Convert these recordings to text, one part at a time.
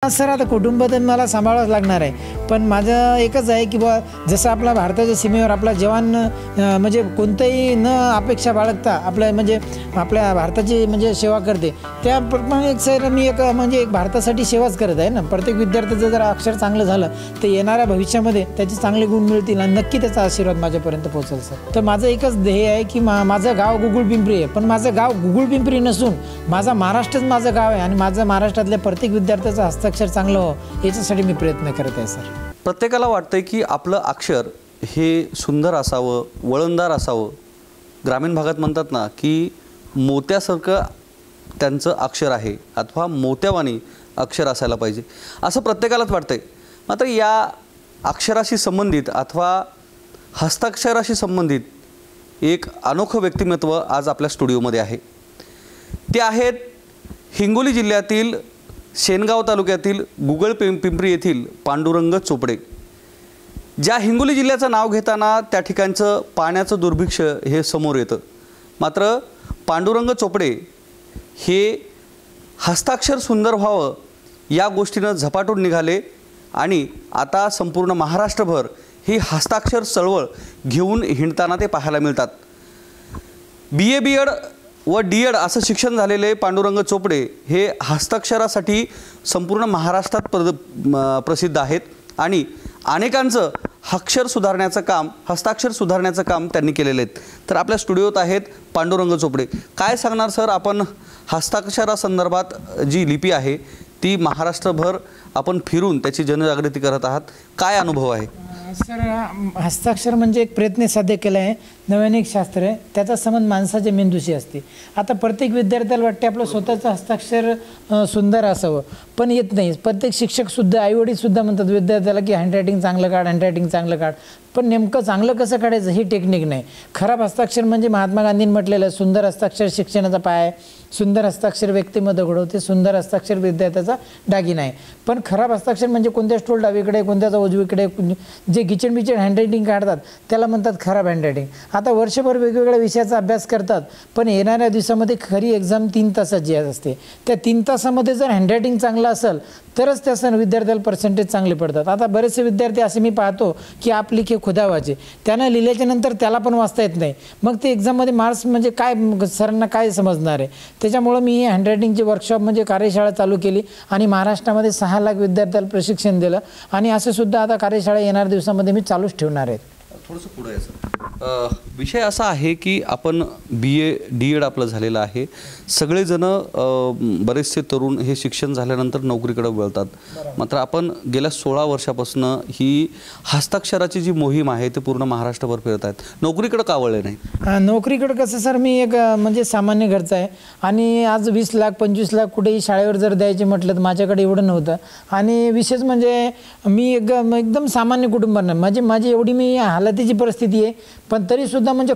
Sir आता कुटुंब तर मला सांभाळावंच लागणार आहे, पण माझं एकच आहे की बा जसं आपला भारताच्या सीमेवर आपला जवान म्हणजे कोणतंही न अपेक्षा बाळगता आपल्या म्हणजे आपल्या भारताची म्हणजे सेवा करते, त्याप्रमाणे एक सर मी एक म्हणजे एक भारतासाठी सेवाच करत आहे ना. प्रत्येक विद्यार्थ्याचं जर अक्षर चांगलं झालं तर येणाऱ्या भविष्यामध्ये त्याचे चांगले गुण मिळतील आणि नक्की त्याचा आशीर्वाद माझ्यापर्यंत पोहोचेल सर. तर माझं एकच ध्येय आहे की माझं गाव गुगुळ पिंपरी आहे, पण माझं गाव गुगुळ पिंपरी नसून माझा महाराष्ट्रच माझं गाव आहे आणि माझं महाराष्ट्रातल्या प्रत्येक विद्यार्थ्याचं हस्ताक्षर चांगलं हो याच्यासाठी मी प्रयत्न करत आहे सर. प्रत्येकाला वाटतंय की आपलं अक्षर हे सुंदर असावं, वळणदार असावं. ग्रामीण भागात म्हणतात ना की मोत्यासारखं त्यांचं अक्षर आहे अथवा मोत्यावानी अक्षर असायला पाहिजे असं प्रत्येकालाच वाटतंय. मात्र या अक्षराशी संबंधित अथवा हस्ताक्षराशी संबंधित एक अनोखं व्यक्तिमत्व आज आपल्या स्टुडिओमध्ये आहे. ते आहेत हिंगोली जिल्ह्यातील शेनगाव तालुक्यातील गुगळ पिंपरी येथील पांडुरंग चोपडे. ज्या हिंगोली जिल्ह्याचं नाव घेताना त्या ठिकाणचं पाण्याचं दुर्भिक्ष्य हे समोर येतं. मात्र पांडुरंग चोपडे हे हस्ताक्षर सुंदर व्हावं या गोष्टीनं झपाटून निघाले आणि आता संपूर्ण महाराष्ट्रभर ही हस्ताक्षर चळवळ घेऊन हिंडताना ते पाहायला मिळतात. BA BEd व DEd असं शिक्षण झालेले पांडुरंग चोपडे हे हस्ताक्षरासाठी संपूर्ण महाराष्ट्रात प्रसिद्ध आहेत आणि अनेकांचं अक्षर सुधारण्याचं काम, हस्ताक्षर सुधारण्याचं काम त्यांनी केलेले आहेत. तर आपल्या स्टुडिओत आहेत पांडुरंग चोपडे. काय सांगणार सर, आपण हस्ताक्षरासंदर्भात जी लिपी आहे ती महाराष्ट्रभर आपण फिरून त्याची जनजागृती करत आहात, काय अनुभव आहे? सर हस्ताक्षर म्हणजे एक प्रयत्न साध्य केला आहे, नवैनिक शास्त्र आहे, त्याचा संबंध माणसाच्या मेंदूशी असते. आता प्रत्येक विद्यार्थ्याला वाटते आपलं स्वतःचं हस्ताक्षर सुंदर असावं, पण येत नाही. प्रत्येक शिक्षकसुद्धा आईवडीलसुद्धा म्हणतात विद्यार्थ्याला की हँडरायटिंग चांगलं काढ, हँडरायटिंग चांगलं काढ, पण नेमकं चांगलं कसं काढायचं ही टेक्निक नाही. खराब हस्ताक्षर म्हणजे महात्मा गांधींनी म्हटलेलं आहे सुंदर हस्ताक्षर शिक्षणाचा पाय आहे, सुंदर हस्ताक्षर व्यक्तिमत्व घडवते, सुंदर हस्ताक्षर विद्यार्थ्याचा दागिना आहे. पण खराब हस्ताक्षर म्हणजे कोणत्या स्टोल डावीकडे कोणत्याचा उजवीकडे जे गिचण बिचण हँडरायटिंग काढतात त्याला म्हणतात खराब हँडरायटिंग. आता वर्षभर वेगवेगळ्या विषयाचा अभ्यास करतात, पण येणाऱ्या दिवसामध्ये खरी एक्झाम 3 तासाची असते. त्या 3 तासामध्ये जर हँडरायटिंग चांगलं असेल तरच त्या विद्यार्थ्याला पर्सेंटेज चांगले पडतात. आता बरेचसे विद्यार्थी असे मी पाहतो की आप लिखे खुदा वाचे, त्यानं लिहिल्याच्या नंतर त्याला पण वाचता येत नाही, मग ते एक्झाममध्ये मार्क्स म्हणजे काय सरांना काय समजणार आहे. त्याच्यामुळं मी हँडरायटिंगचे वर्कशॉप म्हणजे कार्यशाळा चालू केली आणि महाराष्ट्रामध्ये 6 लाख विद्यार्थ्याला प्रशिक्षण दिलं आणि असं सुद्धा आता कार्यशाळा येणाऱ्या दिवसामध्ये मी चालूच ठेवणार आहे. थोडंसं पुढे आहे सर. विषय असा आहे की आपण BA DEd आपलं झालेलं आहे, सगळेजणं बरेचसे तरुण हे शिक्षण झाल्यानंतर नोकरीकडे वळतात. मात्र आपण गेल्या 16 वर्षापासून ही हस्ताक्षराची जी मोहीम आहे ती पूर्ण महाराष्ट्रभर फिरत आहेत, नोकरीकडे का वळले नाही? नोकरीकडे कसं सर, मी एक म्हणजे सामान्य घरचा आहे आणि आज 20 लाख 25 लाख कुठेही शाळेवर जर द्यायचे म्हटलं तर माझ्याकडे एवढं नव्हतं. आणि विशेष म्हणजे मी एकदम सामान्य कुटुंबानं माझी एवढी मी हालतीची परिस्थिती आहे, पण तरीसुद्धा म्हणजे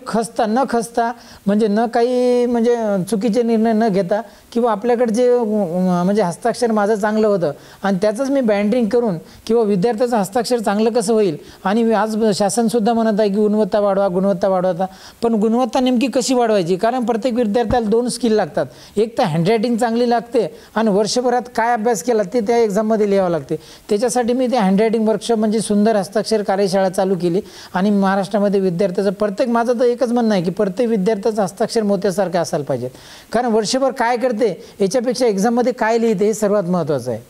न खचता म्हणजे न काही म्हणजे चुकीचे निर्णय न घेता किंवा आपल्याकडे जे म्हणजे हस्ताक्षर माझं चांगलं होतं आणि त्याचंच मी बँडिंग करून किंवा विद्यार्थ्याचं हस्ताक्षर चांगलं कसं होईल. आणि आज शासनसुद्धा म्हणत आहे की गुणवत्ता वाढवा, पण गुणवत्ता नेमकी कशी वाढवायची, कारण प्रत्येक विद्यार्थ्याला 2 स्किल लागतात. एक तर हँडरायटिंग चांगली लागते आणि वर्षभरात काय अभ्यास केला ते त्या एक्झाममध्ये लिहावं लागते. त्याच्यासाठी मी ते हँडरायटिंग वर्कशॉप म्हणजे सुंदर हस्ताक्षर कार्यशाळा चालू केली आणि महाराष्ट्रामध्ये विद्यार्थ्याचं माझं तर एकच म्हणणं आहे की प्रत्येक विद्यार्थ्याचं हस्ताक्षर मोत्यासारखं असायला पाहिजे, कारण वर्षभर काय करते याच्यापेक्षा एक्झाममध्ये काय लिहिते हे सर्वात महत्त्वाचं आहे.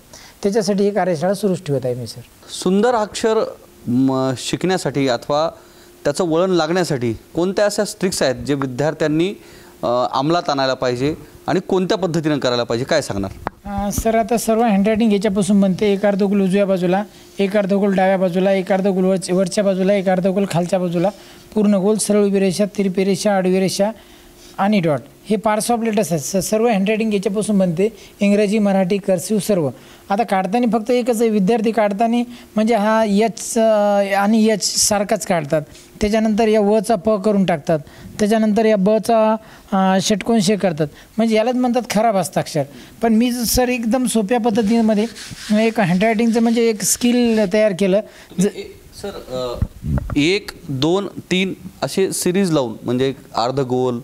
त्याच्यासाठी ही कार्यशाळा सुरूच ठेवत आहे मी सर. सुंदर अक्षर शिकण्यासाठी अथवा त्याचं वळण लागण्यासाठी कोणत्या अशा ट्रिक्स आहेत जे विद्यार्थ्यांनी अंमलात आणायला पाहिजे आणि कोणत्या पद्धतीने करायला पाहिजे, काय सांगणार? सर आता सर्व हँडरायटिंग याच्यापासून बनते. एक अर्धगोल उजव्या बाजूला, एक अर्धगोल डाव्या बाजूला, एक अर्धगोल वरच्या बाजूला, एक अर्धगोल खालच्या बाजूला, पूर्ण गोल, सरळ उभी रेषा, तिरपी रेषा, आडवी रेषा आणि डॉट, हे पार्ट्स ऑफ लेटर्स आहेत. सर्व हँडरायटिंग याच्यापासून बनते, इंग्रजी मराठी कर्सिव सर्व. आता काढताना फक्त एकच आहे, विद्यार्थी काढताना म्हणजे हा एच आणि एच सारखाच काढतात, त्याच्यानंतर या वचा प करून टाकतात, त्याच्यानंतर या बचा षटकोन शे करतात, म्हणजे यालाच म्हणतात खराब हस्ताक्षर. पण मी सर एकदम सोप्या पद्धतीमध्ये एक हँडरायटिंगचं म्हणजे एक स्किल तयार केलं. सर 1 2 3 असे सिरीज लावून म्हणजे अर्धगोल,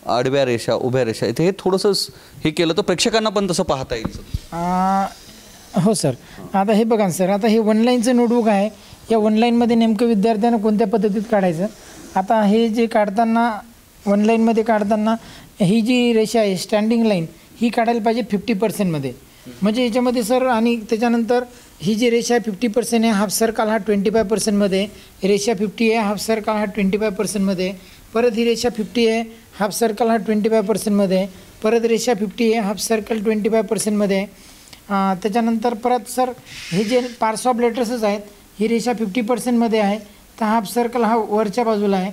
आडव्या रेषा, उभ्या रेषा, इथे हे थोडंसं हे केलं तर प्रेक्षकांना पण तसं पाहता येईल. हो सर. आता हे बघा ना सर, आता हे वन लाईनचं नोटबुक आहे. या वन लाईनमध्ये नेमकं विद्यार्थ्यांना कोणत्या पद्धतीत काढायचं. आता हे जे काढताना वन लाईनमध्ये काढताना ही जी रेषा आहे स्टँडिंग लाईन ही काढायला पाहिजे 50%मध्ये. म्हणजे याच्यामध्ये सर आणि त्याच्यानंतर ही जी रेषा आहे 50% आहे, हाफ सर्कल हा 25%मध्ये, रेषा 50 आहे, हाफ सर्कल हा 25%मध्ये, परत ही रेषा 50 आहे, हाफ सर्कल हा 25%मध्ये, परत रेषा 50 आहे, हाफ सर्कल 25%मध्ये. त्याच्यानंतर परत सर हे जे पार्ट्स ऑफ लेटर्सच आहेत, ही रेषा 50%मध्ये आहे, तर हाफ सर्कल हा वरच्या बाजूला आहे,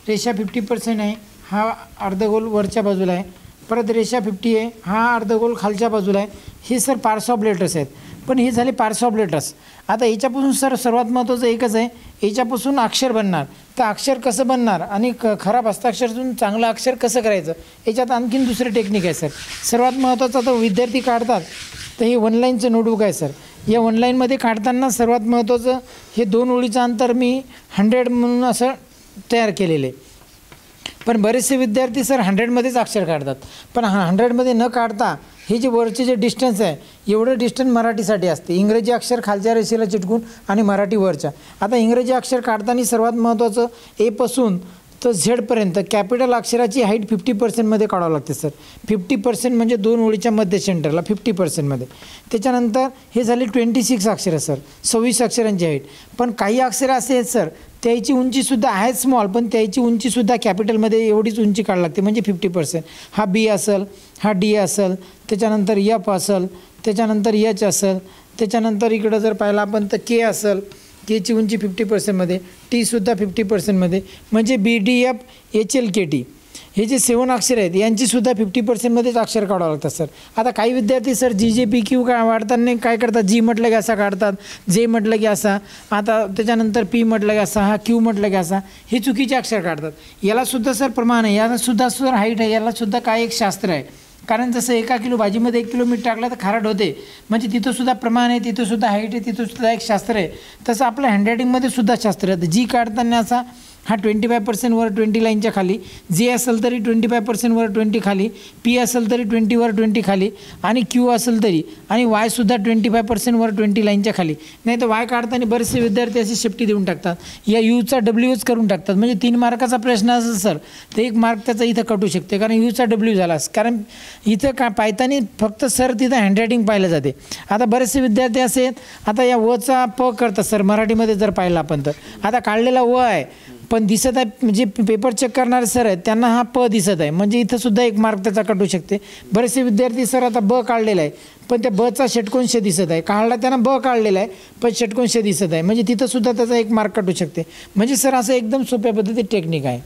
रेषा 50% आहे, हा अर्धगोल वरच्या बाजूला आहे, परत रेषा 50 आहे, हा अर्धगोल खालच्या बाजूला आहे. हे सर पार्ट्स ऑफ लेटर्स आहेत. पण हे झाले पार्ट्स ऑफ लेटर्स. आता याच्यापासून सर सर्वात महत्त्वाचं एकच आहे, याच्यापासून अक्षर बनणार. तर अक्षर कसं बनणार आणि खराब हस्ताक्षरातून चांगलं अक्षर कसं करायचं, याच्यात आणखीन दुसरे टेक्निक आहे सर. सर्वात महत्त्वाचं आता विद्यार्थी काढतात तर हे वन लाईनचं नोटबुक आहे सर. या वन लाईनमध्ये काढताना सर्वात महत्त्वाचं हे 2 ओळीचं अंतर मी 100 म्हणून असं तयार केलेलं आहे. पण बरेचसे विद्यार्थी सर 100मध्येच अक्षर काढतात. पण 100मध्ये न काढता हे जे वरचे जे डिस्टन्स आहे एवढं डिस्टन्स मराठीसाठी असते. इंग्रजी अक्षर खालच्या रेषेला चिटकून आणि मराठी वरच्या. आता इंग्रजी अक्षर काढताना सर्वात महत्त्वाचं एपासून तर झेडपर्यंत कॅपिटल अक्षराची हाईट 50%मध्ये काढावं लागते सर. 50% म्हणजे 2 ओळीच्या मध्य सेंटरला 50%मध्ये. त्याच्यानंतर हे झाले 26 अक्षरं सर, 26 अक्षरांची हाईट. पण काही अक्षरं असे आहेत सर त्याची उंचीसुद्धा आहे स्मॉल, पण त्याची उंचीसुद्धा कॅपिटलमध्ये एवढीच उंची काढावी लागते म्हणजे 50%. हा बी असेल, हा डी असेल, त्याच्यानंतर एफ असेल, त्याच्यानंतर एच असेल, त्याच्यानंतर इकडं जर पाहिलं आपण तर के असेल, केची उंची 50%मध्ये, टीसुद्धा 50%मध्ये, म्हणजे बी डी एफ एच एल के टी हे जे 7 अक्षर आहेत यांचीसुद्धा 50%मध्येच अक्षर काढावं लागतात सर. आता काही विद्यार्थी सर जी जे पी क्यू वाढताना काय करतात, जी म्हटलं की असा काढतात, जे म्हटलं की असा, आता त्याच्यानंतर पी म्हटलं की असा, हा क्यू म्हटलं की असा, हे चुकीचे अक्षर काढतात. यालासुद्धा सर प्रमाण आहे, यालासुद्धा सर हाईट आहे, यालासुद्धा काय एक शास्त्र आहे. कारण जसं 1 किलो भाजीमध्ये 1 किलो मीठ टाकलं तर खारट होते, म्हणजे तिथंसुद्धा प्रमाण आहे, तिथंसुद्धा हाईट आहे, तिथंसुद्धा एक शास्त्र आहे. तसं आपल्या हँडरायटिंगमध्ये सुद्धा शास्त्र आहे. जी काढताना असा हा 25% वर 20 लाईनच्या खाली, जे असेल तरी 25% वर 20 खाली, पी असेल तरी 20 वर 20 खाली, आणि क्यू असेल तरी, आणि वायसुद्धा 25% वर 20 लाईनच्या खाली. नाही तर वाय काढताना बरेचसे विद्यार्थी अशी शेपटी देऊन टाकतात, या यूचा डब्ल्यूच करून टाकतात. म्हणजे 3 मार्काचा प्रश्न असेल सर तर 1 मार्क त्याचा इथं कटू शकते, कारण यूचा डब्ल्यू झाला. कारण इथं का पाहताना फक्त सर तिथं हँडरायटिंग पाहिलं जाते. आता बरेचसे विद्यार्थी असे आहेत, आता या वचा प करतात सर मराठीमध्ये जर पाहिलं आपण तर. आता काढलेला व आहे पण दिसत आहे, म्हणजे पेपर चेक करणारे सर आहेत त्यांना हा प दिसत आहे, म्हणजे इथंसुद्धा 1 मार्क त्याचा कटू शकते. बरेचसे विद्यार्थी सर आता ब काढलेला आहे पण त्या बचा षटकोनश दिसत आहे, काढला त्यांना ब काढलेला आहे पण षटकोनश दिसत आहे, म्हणजे तिथंसुद्धा त्याचा 1 मार्क कटू शकते. म्हणजे सर असं एकदम सोप्या पद्धतीत टेक्निक आहे.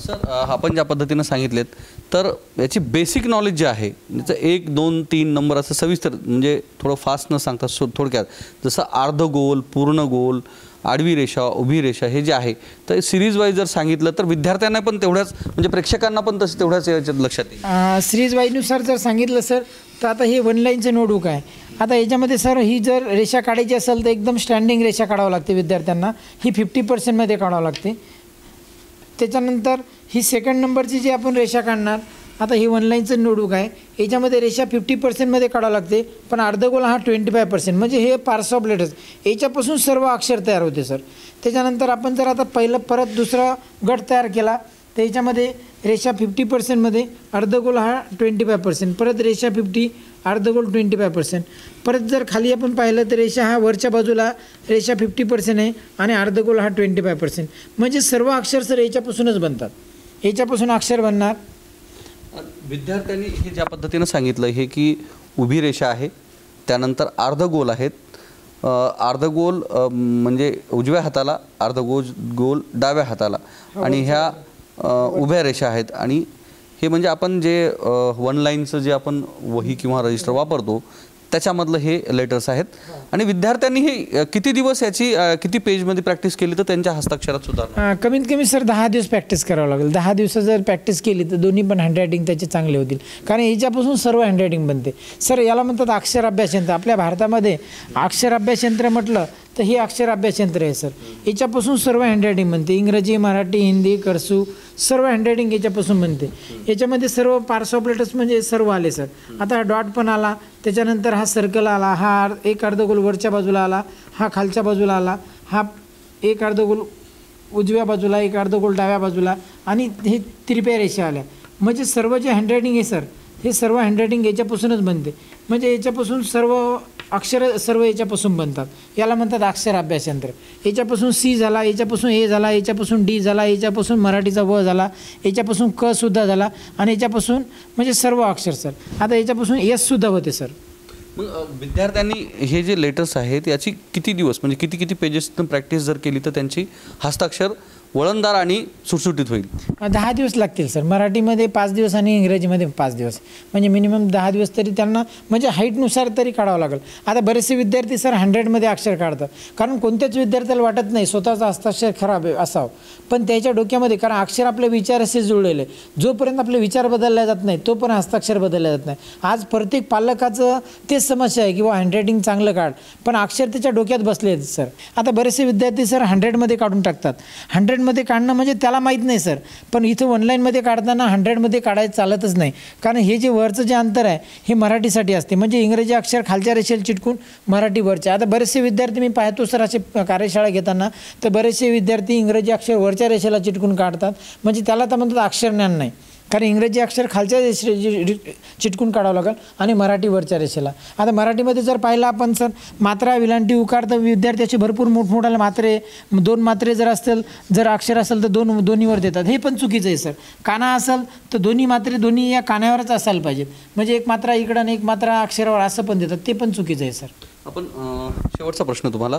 सर आपण ज्या पद्धतीनं सांगितलेत तर याची बेसिक नॉलेज जे आहे त्याचं 1, 2, 3 नंबर असं सविस्तर, म्हणजे थोडं फास्ट न सांगता थोडक्यात जसं अर्धगोल, पूर्ण गोल, आडवी रेषा, उभी रेषा हे जे आहे तर सिरीज वाईज जर सांगितलं तर विद्यार्थ्यांना पण तेवढ्याच, म्हणजे प्रेक्षकांना पण तसं तेवढ्याच याच्यात लक्षात येईल. सिरीज वाईजनुसार जर सांगितलं सर तर आता हे वन लाईनचं नोटबुक आहे. आता याच्यामध्ये सर ही जर रेषा काढायची असेल तर एकदम स्टँडिंग रेषा काढावं लागते विद्यार्थ्यांना, ही 50%मध्ये काढावं लागते. त्याच्यानंतर ही 2nd नंबरची जी आपण रेषा काढणार, आता ही वन लाईनचं नोटबुक आहे, याच्यामध्ये रेषा 50%मध्ये काढावं लागते, पण अर्धगोल हा 25%, म्हणजे हे पार्ट्स ऑफ लेटर्स, याच्यापासून सर्व अक्षर तयार होते सर. त्याच्यानंतर आपण जर आता परत दुसरा गट तयार केला तर याच्यामध्ये रेषा 50%मध्ये, अर्धगोल हा 25%, परत रेषा 50, अर्धगोल 25%, परत जर खाली आपण पाहिलं तर रेषा हा वरच्या बाजूला रेषा 50% आहे आणि अर्धगोल हा 25%, म्हणजे सर्व अक्षर सर याच्यापासूनच बनतात. याच्यापासून अक्षर बनणार. विद्यार्थ्यांनी हे ज्या पद्धतीनं सांगितलं हे की उभी रेषा आहे, त्यानंतर अर्धगोल आहेत, अर्धगोल म्हणजे उजव्या हाताला, अर्धगोल डाव्या हाताला, आणि ह्या उभ्या रेषा आहेत, आणि हे म्हणजे आपण जे वन लाईनचं जे आपण वही किंवा रजिस्टर वापरतो त्याच्यामधलं हे लेटर्स आहेत. आणि विद्यार्थ्यांनी हे किती दिवस याची किती पेजमध्ये प्रॅक्टिस केली तर त्यांच्या हस्ताक्षरात सुधारणा? कमीत कमी सर 10 दिवस प्रॅक्टिस करावं लागेल. 10 दिवस जर प्रॅक्टिस केली तर दोन्ही पण हँडरायटिंग त्याचे चांगले होतील, कारण याच्यापासून सर्व हँडरायटिंग बनते सर. याला म्हणतात अक्षर अभ्यास यंत्र. आपल्या भारतामध्ये अक्षर अभ्यास यंत्र म्हटलं तर हे अक्षर अभ्यास यंत्र आहे सर. याच्यापासून सर्व हँडरायटिंग बनते. इंग्रजी, मराठी, हिंदी, कर्सू सर्व हँडरायटिंग याच्यापासून बनते. याच्यामध्ये सर्व पार्ट्स ऑफ लेटर्स म्हणजे सर्व आले सर. आता हा डॉट पण आला, त्याच्यानंतर हा सर्कल आला, हा एक अर्धगोल वरच्या बाजूला आला, हा खालच्या बाजूला आला, हा एक अर्धगोल उजव्या बाजूला, एक अर्धगोल डाव्या बाजूला, आणि हे तिरप्या रेषा आल्या. म्हणजे सर्व जे हँडरायटिंग आहे सर, हे सर्व हँडरायटिंग याच्यापासूनच बनते. म्हणजे याच्यापासून सर्व अक्षर सर्व याच्यापासून बनतात. याला म्हणतात अक्षर अभ्यास यंत्र. याच्यापासून सी झाला, याच्यापासून ए झाला, याच्यापासून डी झाला, याच्यापासून मराठीचा व झाला, याच्यापासून क सुद्धा झाला, आणि याच्यापासून म्हणजे सर्व अक्षर सर. आता याच्यापासून एस सुद्धा होते सर. मग विद्यार्थ्यांनी हे जे लेटर्स आहेत याची किती दिवस म्हणजे किती किती पेजेसनं प्रॅक्टिस जर केली तर त्यांची हस्ताक्षर वळणदार आणि सुटसुटीत होईल? 10 दिवस लागतील सर. मराठीमध्ये 5 दिवस आणि इंग्रजीमध्ये 5 दिवस, म्हणजे मिनिमम 10 दिवस तरी त्यांना म्हणजे हाईटनुसार तरी काढावं लागेल. आता बरेचसे विद्यार्थी सर 100मध्ये अक्षर काढतात, कारण कोणत्याच विद्यार्थ्याला वाटत नाही स्वतःचं हस्ताक्षर खराब असावं, पण त्याच्या डोक्यामध्ये, कारण अक्षर आपल्या विचाराशी जुळलेले, जोपर्यंत आपले विचार बदलले जात नाही तोपर्यंत हस्ताक्षर बदलले जात नाही. आज प्रत्येक पालकाचं तेच समस्या आहे की बा हँडरायटिंग चांगलं काढ, पण अक्षर त्याच्या डोक्यात बसले आहेत सर. आता बरेचसे विद्यार्थी सर 100मध्ये काढून टाकतात. 100मध्ये काढणं म्हणजे त्याला माहीत नाही सर, पण इथं ऑनलाईनमध्ये काढताना 100मध्ये काढायचं चालतच नाही, कारण हे जे वरचं जे अंतर आहे हे मराठीसाठी असते. म्हणजे इंग्रजी अक्षर खालच्या रेषेला चिटकून मराठी वरच्या. आता बरेचसे विद्यार्थी मी पाहतो सर असे कार्यशाळा घेताना, तर बरेचसे विद्यार्थी इंग्रजी अक्षर वरच्या रेषेला चिटकून काढतात, म्हणजे त्याला तर म्हणतात अक्षर ज्ञान नाही, कारण इंग्रजी अक्षर खालच्या चिटकून काढावं लागेल आणि मराठी वरच्या रेषेला. आता मराठीमध्ये जर पाहिलं आपण सर मात्रा, विलांटी, उकार, तर विद्यार्थ्याचे भरपूर मोठमोठाले मात्रे, 2 मात्रे जर असतील, जर अक्षर असेल तर दोन्हीवर देतात. हे पण चुकीचं आहे सर. काना असेल तर दोन्ही मात्रे दोन्ही या कानावरच असायला पाहिजेत, म्हणजे एक मात्रा इकडं आणि एक मात्रा अक्षरावर असं पण देतात, ते पण चुकीचं आहे सर. आपण शेवटचा प्रश्न तुम्हाला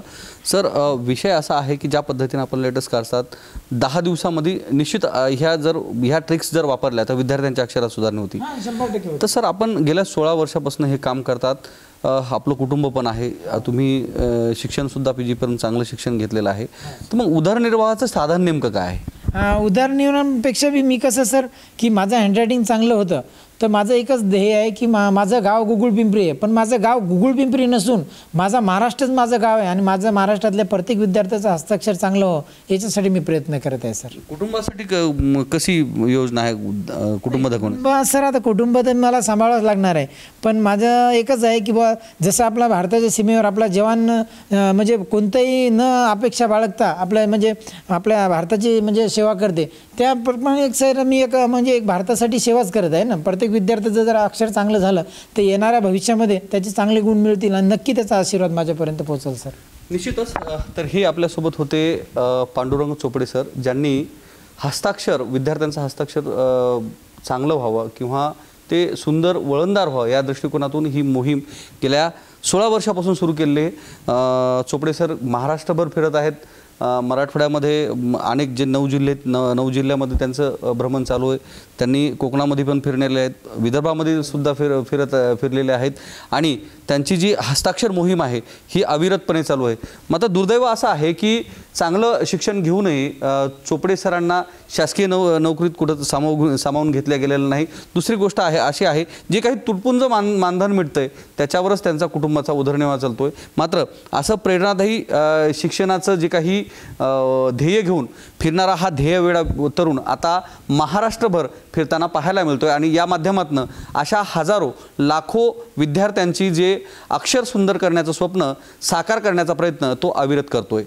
सर, विषय असा आहे की ज्या पद्धतीने आपण लेटर्स काढतात 10 दिवसामध्ये निश्चित ह्या ट्रिक्स जर वापरल्या तर विद्यार्थ्यांच्या अक्षरात सुधारणा होती. 100% तर सर आपण गेल्या 16 वर्षापासून हे काम करतात. आपलं कुटुंब पण आहे, तुम्ही शिक्षणसुद्धा PG पर्यंत चांगलं शिक्षण घेतलेलं आहे, तर मग उदरनिर्वाहाचं साधन नेमकं काय आहे? उदरनिर्वाहापेक्षा मी कसं सर की माझं हँडरायटिंग चांगलं होतं, तर माझं एकच ध्येय आहे की माझं गाव गुगुळपिंपरी आहे, पण माझं गाव गुगुळपिंपरी नसून माझा महाराष्ट्रच माझं गाव आहे, आणि माझं महाराष्ट्रातल्या प्रत्येक विद्यार्थ्याचं हस्ताक्षर चांगलं हो याच्यासाठी मी प्रयत्न करत आहे सर. कुटुंबासाठी कशी योजना आहे कुटुंब दाखवून? सर आता कुटुंब तर मला सांभाळावंच लागणार आहे, पण माझं एकच आहे की बा जसं आपला भारताच्या सीमेवर आपला जवान म्हणजे कोणत्याही न अपेक्षा बाळगता आपल्या म्हणजे आपल्या भारताची म्हणजे सेवा करते, त्याप्रमाणे एक सर मी एक भारतासाठी सेवाच करत आहे ना. प्रत्येक विद्यार्थ्याचं जर अक्षर चांगलं झालं तर येणाऱ्या भविष्यामध्ये त्याचे चांगले गुण मिळतील आणि नक्की त्याचा आशीर्वाद माझ्यापर्यंत पोहोचेल सर. निश्चितच. तर हे आपल्यासोबत होते पांडुरंग चोपडे सर, ज्यांनी हस्ताक्षर विद्यार्थ्यांचं हस्ताक्षर चांगलं व्हावं किंवा ते सुंदर वळणदार व्हावं या दृष्टिकोनातून ही मोहीम गेल्या 16 वर्षापासून सुरू केलेली. चोपडे सर महाराष्ट्रभर फिरत आहेत. मराठवाड्यामध्ये अनेक जे 9 जिल्हे 9 जिल्ह्यामध्ये त्यांचं भ्रमण चालू आहे. त्यांनी कोकणामध्ये पण फिरलेले आहेत, विदर्भामध्ये सुद्धा फिरलेले आहेत, आणि त्यांची जी हस्ताक्षर मोहीम आहे ही अविरतपणे चालू आहे. मात्र दुर्दैव असं आहे की चांगलं शिक्षण घेऊनही चोपडे सरांना शासकीय नोकरीत कुठं सामावून घेतल्या गेलेलं नाही. दुसरी गोष्ट अशी आहे जे काही तुटपुंज मानधन मिळतंय त्याच्यावरच त्यांचा कुटुंबाचा उदरनिर्वाह चालतोय. मात्र असं प्रेरणादायी शिक्षणाचं जे काही ध्येय घेऊन फिरणारा हा ध्येयवेडा तरुण आता महाराष्ट्रभर फिरताना पाहायला मिळतोय, आणि या माध्यमातून अशा हजारो लाखो विद्यार्थ्यांची जे अक्षर सुंदर करण्याचं स्वप्न साकार करण्याचा प्रयत्न तो अविरत करतोय.